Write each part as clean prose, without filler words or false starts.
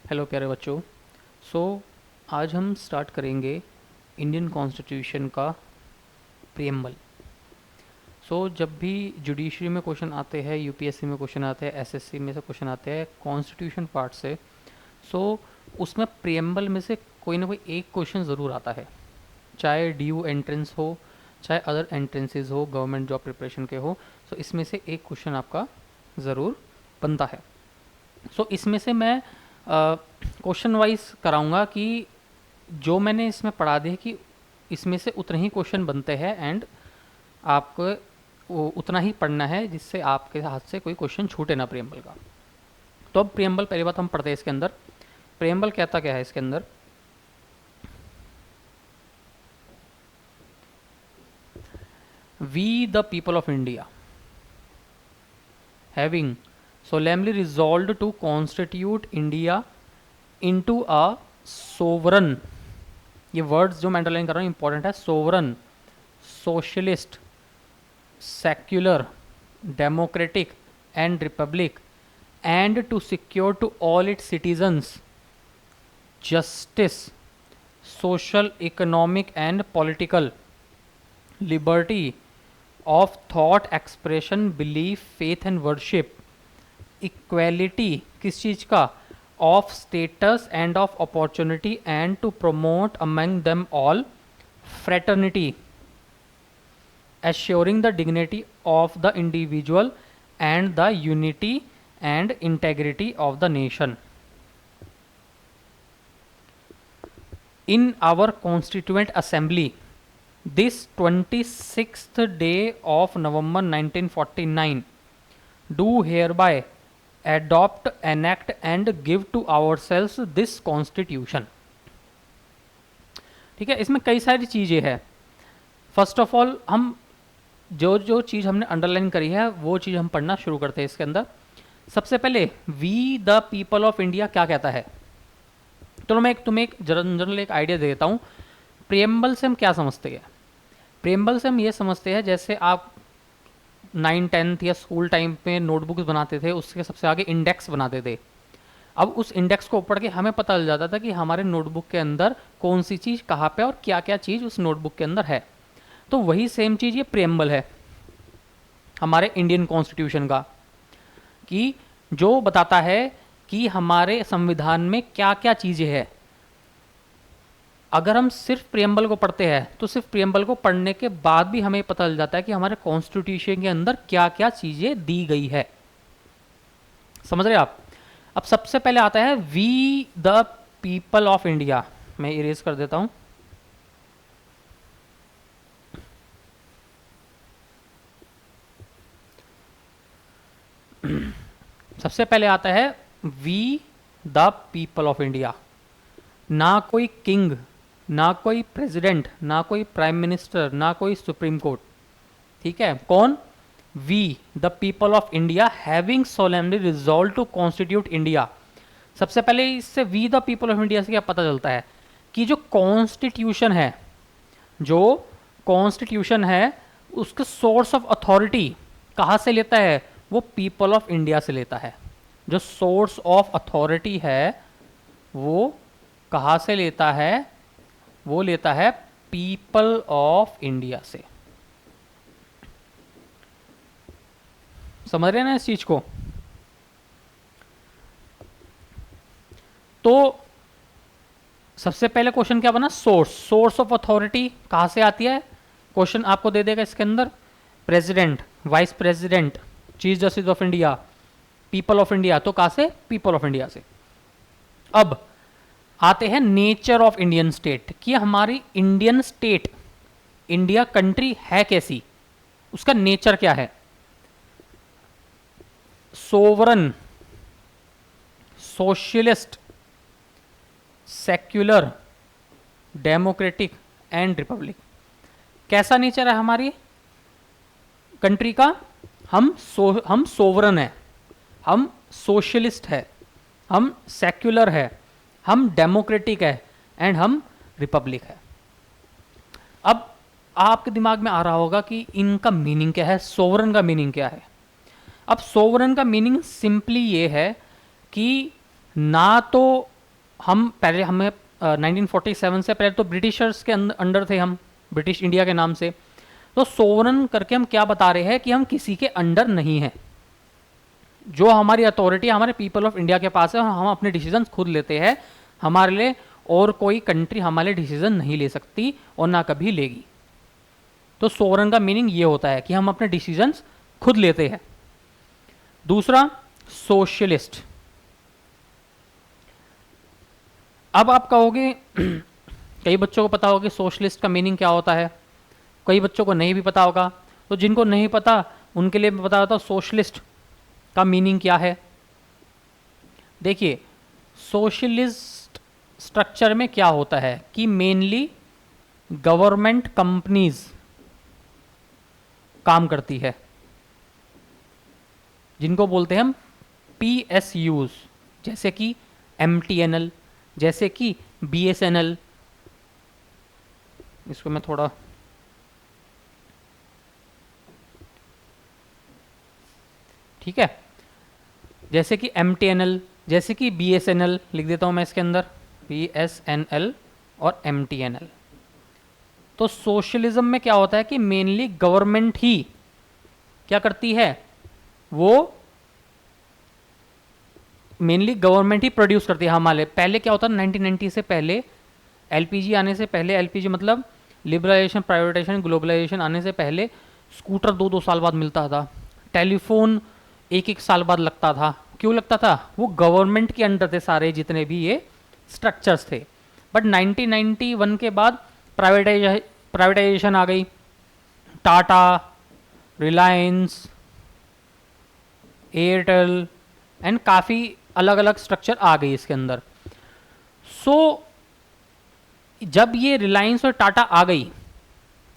Hello प्यारे बच्चों। सो आज हम स्टार्ट करेंगे इंडियन कॉन्स्टिट्यूशन का प्रियम्बल। जब भी जुडिशरी में क्वेश्चन आते हैं, यूपीएससी में क्वेश्चन आते हैं, एसएससी में से क्वेश्चन आते हैं कॉन्स्टिट्यूशन पार्ट से, सो उसमें प्रियम्बल में से कोई ना कोई एक क्वेश्चन ज़रूर आता है। चाहे ड्यू एंट्रेंस हो, चाहे अदर एंट्रेंसेस हो, गवर्नमेंट जॉब प्रिपरेशन के हो, सो इसमें से एक क्वेश्चन आपका ज़रूर बनता है। इसमें से मैं क्वेश्चन वाइज कराऊंगा कि जो मैंने इसमें पढ़ा दिया कि इसमें से उतने ही क्वेश्चन बनते हैं एंड आपको वो उतना ही पढ़ना है जिससे आपके हाथ से कोई क्वेश्चन छूटे ना प्रियम्बल का। तो अब प्रियम्बल पहली बात हम पढ़ते हैं इसके अंदर। प्रियम्बल कहता क्या है इसके अंदर? We the people of India having solemnly resolved to constitute India into a sovereign, ये वर्ड्स जो मैं अंडरलाइन कर रहा हूँ इंपॉर्टेंट है, sovereign, socialist, secular, democratic and republic, and to secure to all its citizens justice, social, economic and political liberty of thought, expression, belief, faith and worship, equality किस चीज़ का? Of status and of opportunity, and to promote among them all fraternity, assuring the dignity of the individual and the unity and integrity of the nation. In our Constituent Assembly, this 26th day of November 1949, do hereby adopt, enact and give to ourselves this constitution. ठीक है, इसमें कई सारी चीज़ें हैं। First of all हम जो जो चीज़ हमने अंडरलाइन करी है वो चीज़ हम पढ़ना शुरू करते हैं इसके अंदर। सबसे पहले we the people of India क्या कहता है? चलो मैं तुम्हें एक जनरल एक आइडिया दे देता हूँ। प्रियम्बल से हम क्या समझते हैं? प्रियम्बल से हम ये समझते हैं जैसे आप 9th-10th या स्कूल टाइम पे नोटबुक्स बनाते थे, उसके सबसे आगे इंडेक्स बनाते थे। अब उस इंडेक्स को पढ़ के हमें पता चल जाता था कि हमारे नोटबुक के अंदर कौन सी चीज़ कहाँ पे और क्या क्या चीज़ उस नोटबुक के अंदर है। तो वही सेम चीज़ ये प्रियम्बल है हमारे इंडियन कॉन्स्टिट्यूशन का, कि जो बताता है कि हमारे संविधान में क्या क्या चीज़ें हैं। अगर हम सिर्फ प्रियम्बल को पढ़ते हैं तो सिर्फ प्रियम्बल को पढ़ने के बाद भी हमें पता चल जाता है कि हमारे कॉन्स्टिट्यूशन के अंदर क्या क्या चीज़ें दी गई है। समझ रहे आप? अब सबसे पहले आता है we the people of India. मैं इरेज कर देता हूं। सबसे पहले आता है we the people of India. ना कोई किंग, ना कोई प्रेसिडेंट, ना कोई प्राइम मिनिस्टर, ना कोई सुप्रीम कोर्ट। ठीक है, कौन? We the people of India having solemnly resolve to constitute India. सबसे पहले इससे we the people of India से क्या पता चलता है कि जो कॉन्स्टिट्यूशन है, जो कॉन्स्टिट्यूशन है उसका सोर्स ऑफ अथॉरिटी कहाँ से लेता है? वो पीपल ऑफ इंडिया से लेता है। जो सोर्स ऑफ अथॉरिटी है वो कहाँ से लेता है? वो लेता है पीपल ऑफ इंडिया से। समझ रहे हैं ना इस चीज को? तो सबसे पहले क्वेश्चन क्या बना? सोर्स ऑफ अथॉरिटी कहां से आती है? क्वेश्चन आपको दे देगा इसके अंदर president, vice president, chief justice of India, people of India. तो कहां से? पीपल ऑफ इंडिया से। अब आते हैं नेचर ऑफ इंडियन स्टेट, कि हमारी इंडियन स्टेट, इंडिया कंट्री है कैसी, उसका नेचर क्या है? Sovereign, socialist, secular, democratic and Republic. कैसा नेचर है हमारी कंट्री का? हम सोवरन है, हम सोशलिस्ट है, हम सेक्युलर है, हम डेमोक्रेटिक है एंड हम रिपब्लिक है। अब आपके दिमाग में आ रहा होगा कि इनका मीनिंग क्या है, सोवरन का मीनिंग क्या है? अब सोवरन का मीनिंग सिंपली ये है कि ना तो हम पहले हमें 1947 से पहले तो ब्रिटिशर्स के अंडर थे हम, ब्रिटिश इंडिया के नाम से। तो सोवरन करके हम क्या बता रहे हैं कि हम किसी के अंडर नहीं हैं, जो हमारी अथॉरिटी हमारे पीपल ऑफ इंडिया के पास है, हम अपने डिसीजंस खुद लेते हैं। हमारे लिए और कोई कंट्री हमारे लिए डिसीजन नहीं ले सकती और ना कभी लेगी। तो सोवरन का मीनिंग ये होता है कि हम अपने डिसीजंस खुद लेते हैं। दूसरा, सोशलिस्ट। अब आप कहोगे कई बच्चों को पता होगा सोशलिस्ट का मीनिंग क्या होता है, कई बच्चों को नहीं भी पता होगा। तो जिनको नहीं पता उनके लिए मैं बता देता हूँ सोशलिस्ट का मीनिंग क्या है। देखिए, सोशलिस्ट स्ट्रक्चर में क्या होता है कि मेनली गवर्नमेंट कंपनीज काम करती है, जिनको बोलते हैं हम PSUs, जैसे कि MTNL, जैसे कि BSNL। इसको मैं थोड़ा ठीक है, जैसे कि MTNL, जैसे कि BSNL लिख देता हूं मैं इसके अंदर, BSNL और MTNL। तो सोशलिज्म में क्या होता है कि मेनली गवर्नमेंट ही क्या करती है, वो मेनली गवर्नमेंट ही प्रोड्यूस करती है हमारे। पहले क्या होता है 1990 से पहले, LPG आने से पहले, LPG मतलब लिबरलाइजेशन, प्राइवेटाइजेशन, ग्लोबलाइजेशन आने से पहले स्कूटर 2-2 साल बाद मिलता था, टेलीफोन 1-1 साल बाद लगता था। क्यों लगता था? वो गवर्नमेंट के अंडर थे सारे जितने भी ये स्ट्रक्चर्स थे। बट 1991 के बाद प्राइवेटाइजेशन आ गई, टाटा, रिलायंस, एयरटेल एंड काफ़ी अलग अलग स्ट्रक्चर आ गई इसके अंदर। सो जब ये रिलायंस और टाटा आ गई,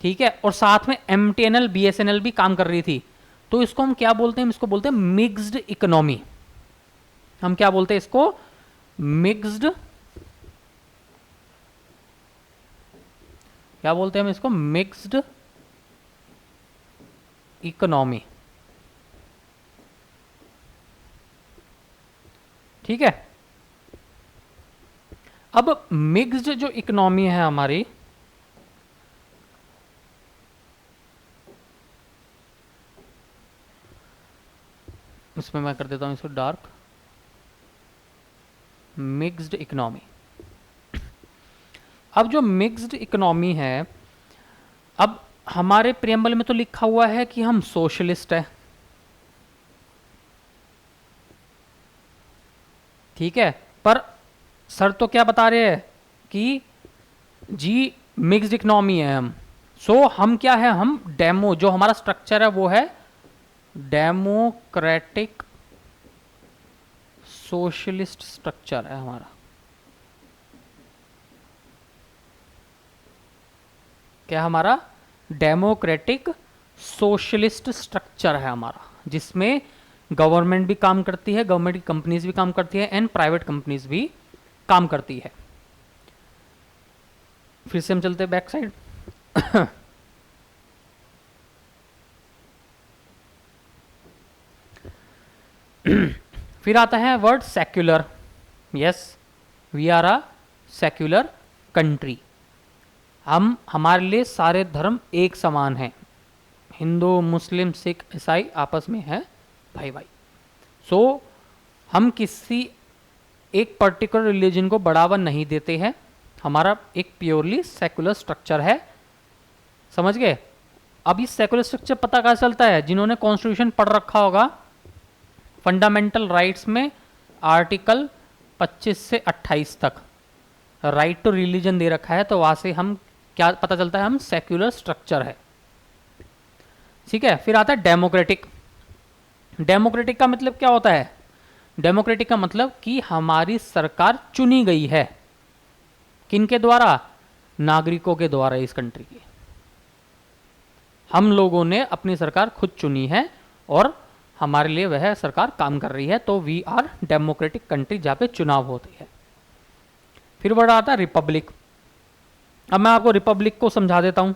ठीक है, और साथ में MTNL BSNL भी काम कर रही थी, तो इसको हम क्या बोलते हैं? इसको बोलते हैं मिक्स्ड इकोनॉमी। हम क्या बोलते हैं इसको? मिक्स्ड, क्या बोलते हैं हम इसको? Mixed economy. ठीक है। अब मिक्स्ड जो इकोनॉमी है हमारी, इसमें मैं कर देता हूं इसको डार्क, मिक्स्ड इकोनॉमी। अब जो मिक्स्ड इकोनॉमी है, अब हमारे प्रियम्बल में तो लिखा हुआ है कि हम सोशलिस्ट है, ठीक है, पर सर तो क्या बता रहे हैं कि जी मिक्स्ड इकोनॉमी है हम। सो हम क्या है, हम डेमो, जो हमारा स्ट्रक्चर है वो है डेमोक्रेटिक सोशलिस्ट स्ट्रक्चर है हमारा। क्या हमारा? डेमोक्रेटिक सोशलिस्ट स्ट्रक्चर है हमारा, जिसमें गवर्नमेंट भी काम करती है, गवर्नमेंट की कंपनीज भी काम करती है एंड प्राइवेट कंपनीज भी काम करती है। फिर से हम चलते हैं बैक साइड। फिर आता है word secular. Yes, we are a secular country. हम, हमारे लिए सारे धर्म एक समान हैं, हिंदू, मुस्लिम, सिख, ईसाई आपस में है भाई भाई। सो हम किसी एक पर्टिकुलर रिलीजन को बढ़ावा नहीं देते हैं, हमारा एक प्योरली सेकुलर स्ट्रक्चर है। समझ गए? अब इस सेकुलर स्ट्रक्चर पता कहाँ चलता है? जिन्होंने कॉन्स्टिट्यूशन पढ़ रखा होगा, फंडामेंटल राइट्स में आर्टिकल 25 से 28 तक राइट टू रिलीजन दे रखा है, तो वहां से हम क्या पता चलता है? हम सेक्युलर स्ट्रक्चर है। ठीक है। फिर आता है डेमोक्रेटिक। डेमोक्रेटिक का मतलब क्या होता है? डेमोक्रेटिक का मतलब कि हमारी सरकार चुनी गई है, किनके द्वारा? नागरिकों के द्वारा। इस कंट्री की हम लोगों ने अपनी सरकार खुद चुनी है और हमारे लिए वह सरकार काम कर रही है, तो वी आर डेमोक्रेटिक कंट्री जहां पे चुनाव होते हैं। फिर वर्ड आता है रिपब्लिक। अब मैं आपको रिपब्लिक को समझा देता हूं।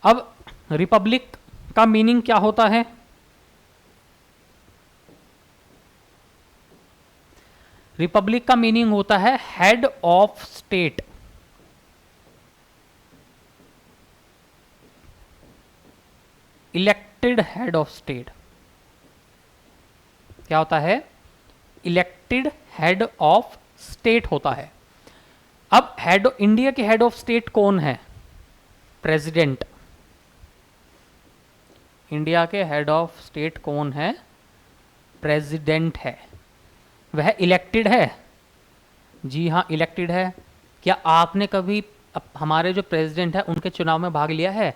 अब रिपब्लिक का मीनिंग क्या होता है? रिपब्लिक का मीनिंग होता है head of state. Elected head of state क्या होता है? इलेक्टेड हेड ऑफ स्टेट होता है। अब इंडिया के हेड ऑफ स्टेट कौन है? प्रेसिडेंट। इंडिया के हेड ऑफ स्टेट कौन है? प्रेसिडेंट है। वह इलेक्टेड है? जी हाँ, इलेक्टेड है। क्या आपने कभी हमारे जो प्रेसिडेंट है उनके चुनाव में भाग लिया है?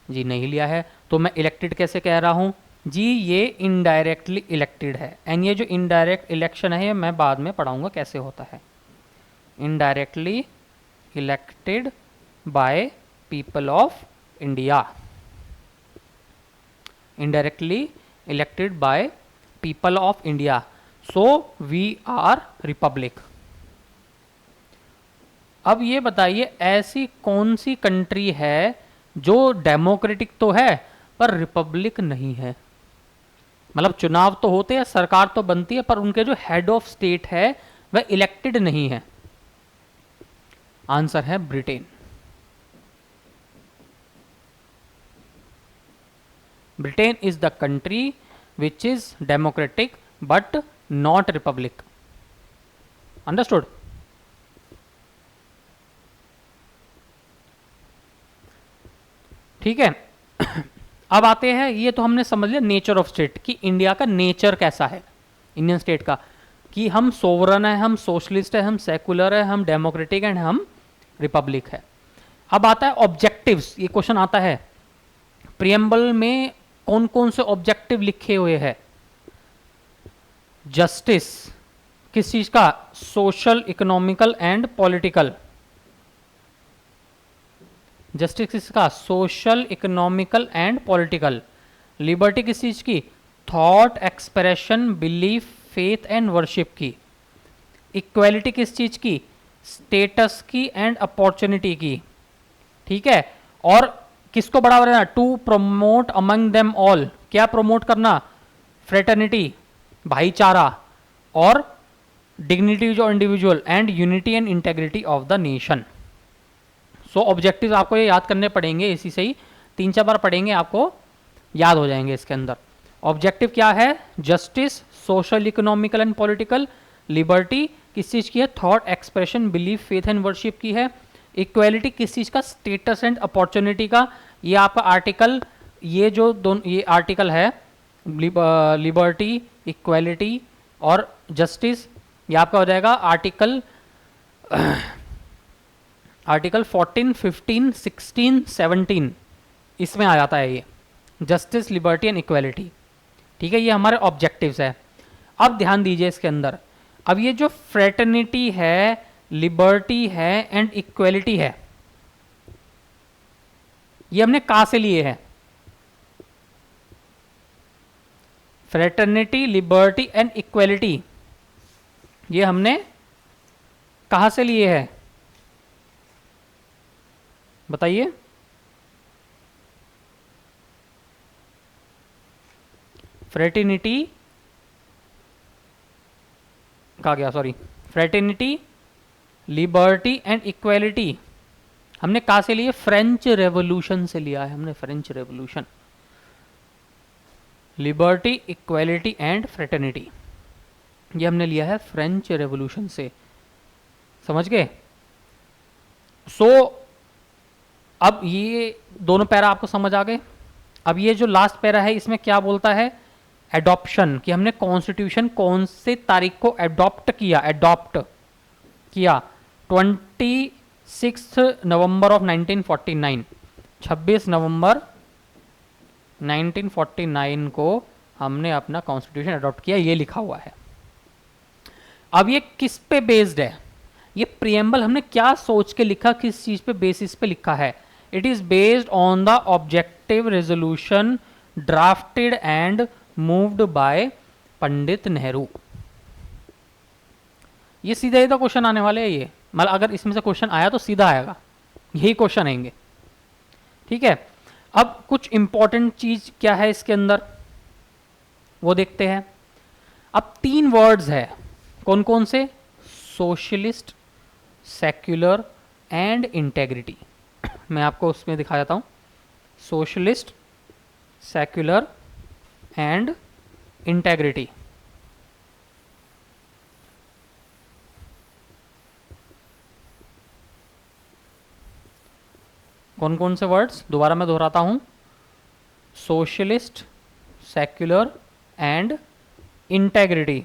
जी नहीं लिया है। तो मैं इलेक्टेड कैसे कह रहा हूं? जी ये इनडायरेक्टली इलेक्टेड है। एंड ये जो इनडायरेक्ट इलेक्शन है ये मैं बाद में पढ़ाऊंगा कैसे होता है। Indirectly elected by people of India. Indirectly elected by people of India. So we are republic. अब ये बताइए ऐसी कौन सी कंट्री है जो डेमोक्रेटिक तो है पर रिपब्लिक नहीं है? मतलब चुनाव तो होते हैं, सरकार तो बनती है, पर उनके जो हेड ऑफ स्टेट है वह इलेक्टेड नहीं है। आंसर है Britain. Britain is the country which is democratic but not Republic. Understood? ठीक है। अब आते हैं, ये तो हमने समझ लिया नेचर ऑफ स्टेट कि इंडिया का नेचर कैसा है, इंडियन स्टेट का, कि हम सोवरन है, हम सोशलिस्ट है, हम सेकुलर है, हम डेमोक्रेटिक है, हम रिपब्लिक है। अब आता है ऑब्जेक्टिव्स। ये क्वेश्चन आता है प्रियम्बल में कौन कौन से ऑब्जेक्टिव लिखे हुए हैं? जस्टिस किस चीज का? Social, economical and political. Justice किसका? Social, economical and political. Liberty किस चीज की? Thought, expression, belief, faith and worship की। इक्वेलिटी किस चीज की? स्टेटस की एंड अपॉर्चुनिटी की। ठीक है। और किसको बढ़ावा देना? To promote among them all. क्या प्रमोट करना? फ्रेटर्निटी, भाईचारा, और डिग्निटी जो individual, and unity and integrity of the nation. So objective आपको ये याद करने पड़ेंगे, इसी से ही 3-4 बार पढ़ेंगे आपको याद हो जाएंगे इसके अंदर। ऑब्जेक्टिव क्या है? Justice, social, economical and political. Liberty किस चीज की है? Thought, expression, belief, faith and worship की है। इक्वेलिटी किस चीज का? स्टेटस एंड अपॉर्चुनिटी का। ये आपका आर्टिकल, ये जो दोनों ये आर्टिकल है लिबर्टी, इक्वेलिटी और जस्टिस, ये आपका हो जाएगा आर्टिकल 14, 15, 16, 17, इसमें आ जाता है ये जस्टिस, लिबर्टी एंड इक्वेलिटी। ठीक है, ये हमारे ऑब्जेक्टिव्स है। अब ध्यान दीजिए इसके अंदर, अब ये जो फ्रेटर्निटी है, लिबर्टी है एंड इक्वेलिटी है, ये हमने कहां से लिए हैं? फ्रेटर्निटी, लिबर्टी एंड इक्वेलिटी ये हमने कहां से लिए हैं? बताइए। फ्रेटर्निटी कहा गया, sorry, fraternity, liberty and equality हमने कहां से लिए? फ्रेंच रेवोल्यूशन से लिया है हमने, French revolution. Liberty, equality and fraternity ये हमने लिया है फ्रेंच रेवोल्यूशन से। समझ गए? अब ये दोनों पैरा आपको समझ आ गए। अब ये जो लास्ट पैरा है इसमें क्या बोलता है? एडॉप्शन, कि हमने कॉन्स्टिट्यूशन कौन से तारीख को एडॉप्ट किया 26 नवंबर ऑफ 1949। 26 नवंबर 1949 को हमने अपना कॉन्स्टिट्यूशन एडॉप्ट किया, ये लिखा हुआ है। अब ये किस पे बेस्ड है? ये प्रियम्बल हमने क्या सोच के लिखा, किस चीज पे बेसिस पे लिखा है? It is based on the objective resolution drafted and moved by Pandit Nehru. ये सीधा सीधा क्वेश्चन आने वाले हैं ये, मतलब अगर इसमें से क्वेश्चन आया तो सीधा आएगा, यही क्वेश्चन आएंगे। ठीक है। अब कुछ इंपॉर्टेंट चीज क्या है इसके अंदर वो देखते हैं। अब 3 वर्ड्स है कौन कौन से? Socialist, secular and integrity. मैं आपको उसमें दिखा देता हूँ। Socialist, secular and integrity. कौन कौन से वर्ड्स? दोबारा मैं दोहराता हूँ। Socialist, secular and integrity.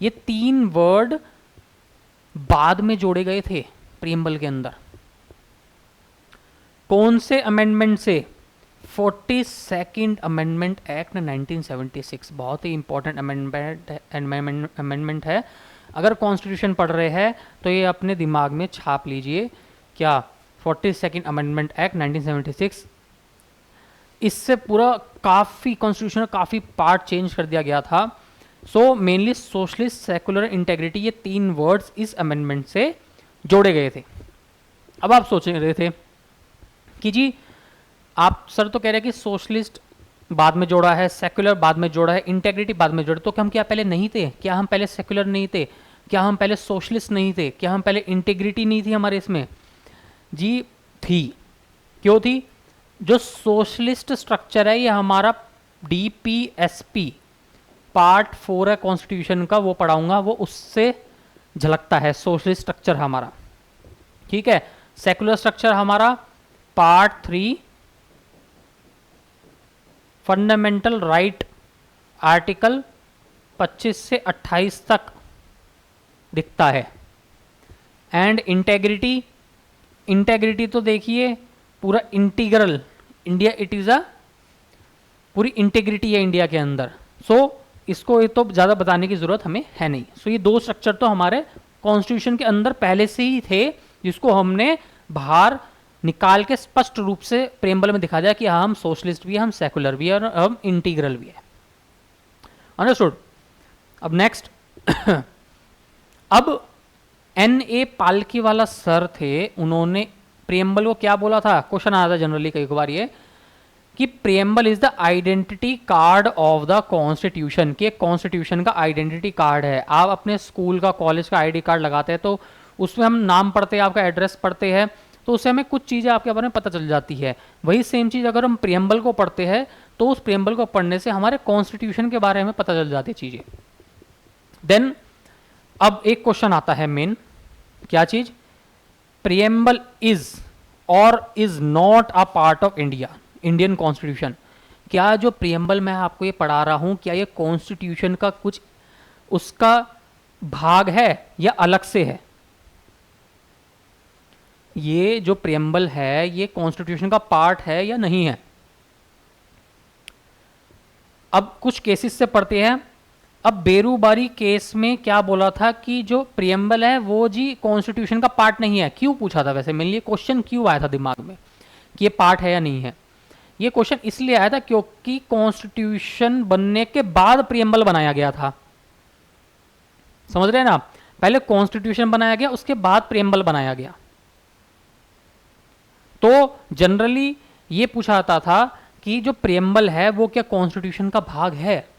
ये 3 वर्ड बाद में जोड़े गए थे प्रीएम्बल के अंदर। कौन से अमेंडमेंट से? 42nd amendment act 1976। बहुत ही इंपॉर्टेंट अमेंडमेंट है। अगर कॉन्स्टिट्यूशन पढ़ रहे हैं तो ये अपने दिमाग में छाप लीजिए। क्या? 42nd amendment act 1976। इससे पूरा काफ़ी कॉन्स्टिट्यूशन काफ़ी पार्ट चेंज कर दिया गया था। So mainly socialist, secular, integrity, ये 3 वर्ड्स इस अमेंडमेंट से जोड़े गए थे। अब आप सोच रहे थे कि जी आप सर तो कह रहे हैं कि सोशलिस्ट बाद में जोड़ा है, सेकुलर बाद में जोड़ा है, इंटेग्रिटी बाद में जोड़ा, तो क्या हम क्या पहले नहीं थे? क्या हम पहले सेकुलर नहीं थे? क्या हम पहले सोशलिस्ट नहीं थे? क्या हम पहले इंटेग्रिटी नहीं थी हमारे इसमें? जी थी। क्यों थी? जो सोशलिस्ट स्ट्रक्चर है ये हमारा DPSP पार्ट 4 है कॉन्स्टिट्यूशन का, वो पढ़ाऊंगा, वो उससे झलकता है सोशलिस्ट स्ट्रक्चर हमारा। ठीक है। सेकुलर स्ट्रक्चर हमारा पार्ट 3 फंडामेंटल राइट आर्टिकल 25 से 28 तक दिखता है। एंड इंटेग्रिटी, इंटेग्रिटी तो देखिए पूरा integral India, it is a पूरी इंटेग्रिटी है इंडिया के अंदर। सो इसको ये तो ज़्यादा बताने की ज़रूरत हमें है नहीं। सो ये 2 स्ट्रक्चर तो हमारे कॉन्स्टिट्यूशन के अंदर पहले से ही थे, जिसको हमने बाहर निकाल के स्पष्ट रूप से प्रेम्बल में दिखा दिया कि हम सोशलिस्ट भी है, हम सेकुलर भी है और हम इंटीग्रल भी है। अंडरस्टूड? अब नेक्स्ट अब NA पालकी वाला सर थे, उन्होंने प्रेम्बल को क्या बोला था? क्वेश्चन आया था जनरली कई बार ये कि preamble is the identity card of the constitution, कि कॉन्स्टिट्यूशन का आइडेंटिटी कार्ड है। आप अपने स्कूल का, कॉलेज का ID कार्ड लगाते हैं तो उसमें हम नाम पढ़ते हैं, आपका एड्रेस पढ़ते हैं, तो उससे हमें कुछ चीज़ें आपके बारे में पता चल जाती है। वही सेम चीज़ अगर हम प्रेम्बल को पढ़ते हैं तो उस प्रेम्बल को पढ़ने से हमारे कॉन्स्टिट्यूशन के बारे में पता चल जाती चीज़ें। देन अब एक क्वेश्चन आता है मेन, क्या चीज़? प्रेम्बल इज और is not a part of India, Indian constitution. क्या जो प्रेम्बल मैं आपको ये पढ़ा रहा हूं, क्या ये कॉन्स्टिट्यूशन का कुछ उसका भाग है या अलग से है? ये जो प्रेम्बल है ये कॉन्स्टिट्यूशन का पार्ट है या नहीं है? अब कुछ केसेस से पढ़ते हैं। अब बेरूबारी केस में क्या बोला था कि जो प्रेम्बल है वो जी कॉन्स्टिट्यूशन का पार्ट नहीं है। क्यों पूछा था वैसे? मेरे लिए क्वेश्चन क्यों आया था दिमाग में कि ये पार्ट है या नहीं है? ये क्वेश्चन इसलिए आया था क्योंकि कॉन्स्टिट्यूशन बनने के बाद प्रेम्बल बनाया गया था। समझ रहे हैं ना? पहले कॉन्स्टिट्यूशन बनाया गया, उसके बाद प्रेम्बल बनाया गया। तो जनरली ये पूछा जाता था कि जो प्रेम्बल है वो क्या कॉन्स्टिट्यूशन का भाग है?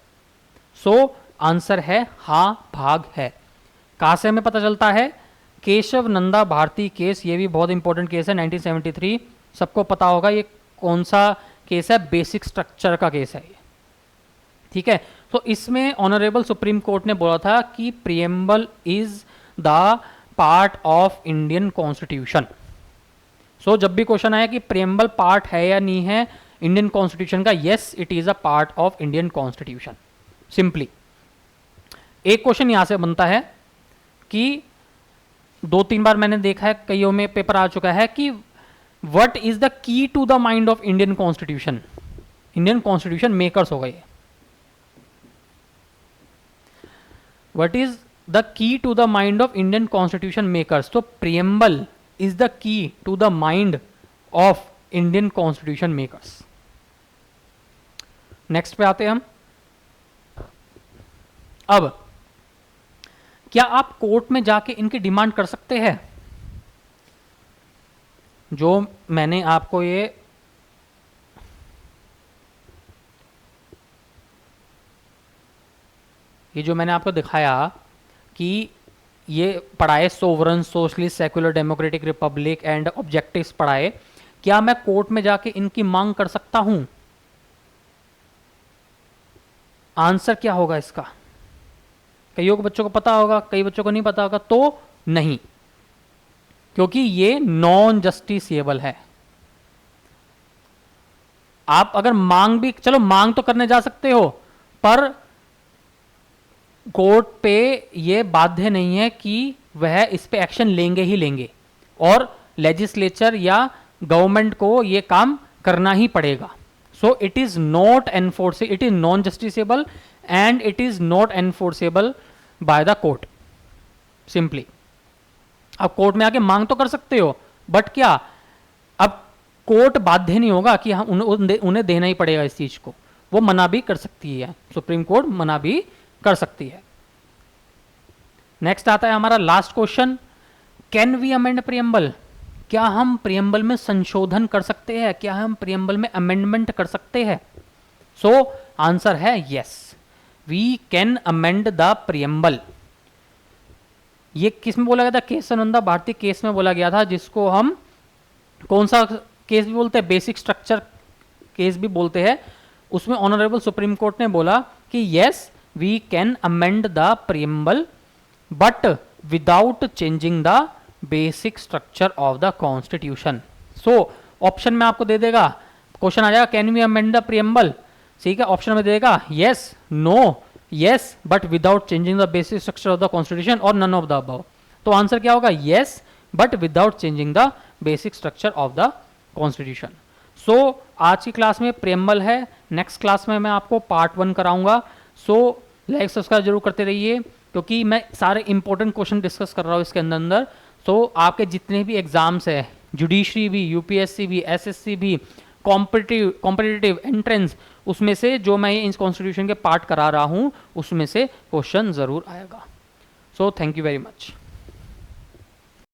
सो आंसर है हाँ, भाग है। कहां से हमें पता चलता है? केशव नंदा भारती केस, ये भी बहुत इंपॉर्टेंट केस है 1973। सबको पता होगा ये कौन सा केस है? बेसिक स्ट्रक्चर का केस है ये। ठीक है। तो इसमें ऑनरेबल सुप्रीम कोर्ट ने बोला था कि preamble is the part of Indian constitution. So जब भी क्वेश्चन आया कि प्रेम्बल पार्ट है या नहीं है इंडियन कॉन्स्टिट्यूशन का, yes it is a part of Indian constitution. Simply एक क्वेश्चन यहां से बनता है कि 2-3 बार मैंने देखा है, कईयों में पेपर आ चुका है कि what is the key to the mind of Indian constitution? Indian constitution makers हो गए। What is the key to the mind of Indian constitution makers? तो preamble is the key to the mind of Indian constitution makers. Next पे आते हैं हम। अब क्या आप कोर्ट में जाके इनकी डिमांड कर सकते हैं? जो मैंने आपको ये ये जो मैंने आपको दिखाया कि ये पढ़ाए sovereign, socialist, secular, democratic, Republic and objectives पढ़ाए, क्या मैं कोर्ट में जाके इनकी मांग कर सकता हूं? आंसर क्या होगा इसका? कईयों को बच्चों को पता होगा, कई बच्चों को नहीं पता होगा, तो नहीं, क्योंकि ये नॉन जस्टिसेबल है। आप अगर मांग भी, चलो मांग तो करने जा सकते हो, पर कोर्ट पे ये बाध्य नहीं है कि वह इस पे एक्शन लेंगे ही लेंगे, और लेजिस्लेचर या गवर्नमेंट को ये काम करना ही पड़ेगा। So it is not enforceable, it is non justiciable and it is not enforceable by the court. Simply अब कोर्ट में आके मांग तो कर सकते हो, बट क्या अब कोर्ट बाध्य नहीं होगा कि हम उन्हें देना ही पड़ेगा इस चीज को, वो मना भी कर सकती है, सुप्रीम कोर्ट मना भी कर सकती है। नेक्स्ट आता है हमारा last question, can we amend preamble? क्या हम प्रियम्बल में संशोधन कर सकते हैं? क्या हम प्रियम्बल में अमेंडमेंट कर सकते हैं? सो आंसर है yes, we can amend the preamble. ये किस में बोला गया था? केशवानंद भारती केस में बोला गया था, जिसको हम कौन सा केस भी बोलते हैं? बेसिक स्ट्रक्चर केस भी बोलते हैं। उसमें ऑनरेबल सुप्रीम कोर्ट ने बोला कि yes we can amend the preamble but without changing the basic structure of the constitution. So option में आपको दे देगा, क्वेश्चन आ जाएगा can we amend the preamble, ठीक है, ऑप्शन में देगा yes, no, yes but without changing the basic structure of the constitution और नन ऑफ द अबव। तो आंसर क्या होगा? Yes but without changing the basic structure of the constitution. सो आज की क्लास में प्रियम्बल है, नेक्स्ट क्लास में मैं आपको पार्ट 1 कराऊंगा। सो लाइक सब्सक्राइब जरूर करते रहिए, क्योंकि मैं सारे इंपॉर्टेंट क्वेश्चन डिस्कस कर रहा हूँ इसके अंदर। सो आपके जितने भी एग्जाम्स है, जुडिशरी भी, यूपीएससी भी, एसएससी भी, कॉम्पिटिटिव एंट्रेंस, उसमें से जो मैं इस कॉन्स्टिट्यूशन के पार्ट करा रहा हूँ उसमें से क्वेश्चन जरूर आएगा। So thank you very much.